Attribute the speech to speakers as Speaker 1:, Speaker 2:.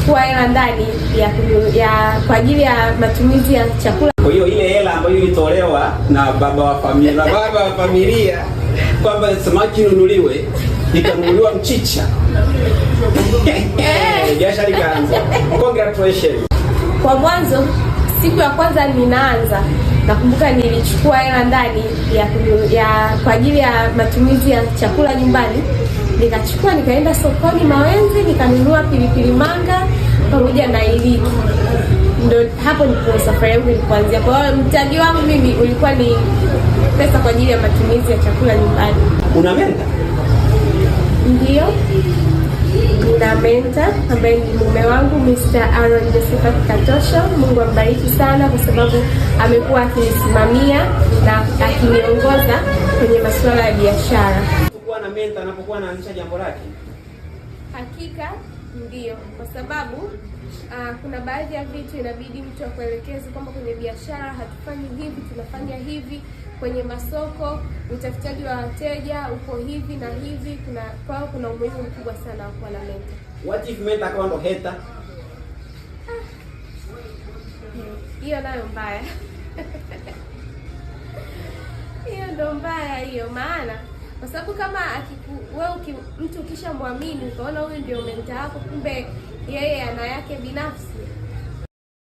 Speaker 1: nilichukua hela ndani ya kwa ajili ya matumizi ya chakula.
Speaker 2: Kwa hiyo ile hela ambayo ilitolewa na baba wa familia kwamba samaki nunuliwe, ikanunuliwa mchicha. Biashara ikaanza. Congratulations.
Speaker 1: Kwa mwanzo, siku ya kwanza ninaanza, nakumbuka nilichukua hela ndani ya kwa ajili ya matumizi ya chakula nyumbani. Nikachukua nikaenda sokoni Mawenzi, nikanunua pilipili manga pamoja na iliki. Ndio hapo ndipo safari yangu ilipoanzia. Kwa hiyo mtaji wangu mimi ulikuwa ni pesa kwa ajili ya matumizi ya chakula nyumbani.
Speaker 2: Una mentor?
Speaker 1: Ndio. Nina mentor ambaye ni mume wangu Mr. Aaron Josephat Katosho. Mungu ambariki sana kwa sababu amekuwa akinisimamia na akiniongoza kwenye masuala ya biashara.
Speaker 2: Kuwa na mentor anapokuwa anaanzisha jambo lake?
Speaker 1: Hakika ndio, kwa sababu kuna baadhi ya vitu inabidi mtu akuelekeze kwamba kwenye biashara hatufanyi hivi, tunafanya hivi. Kwenye masoko utafutaji wa wateja uko hivi na hivi. Kuna umuhimu mkubwa sana wa kuwa na mentor.
Speaker 2: What if mentor akawa ndo hater?
Speaker 1: Hiyo nayo mbaya. Hiyo ndo mbaya hiyo, maana kwa sababu kama mtu ukishamwamini ukaona huyu ndio mentor wako, kumbe yeye ana yake binafsi,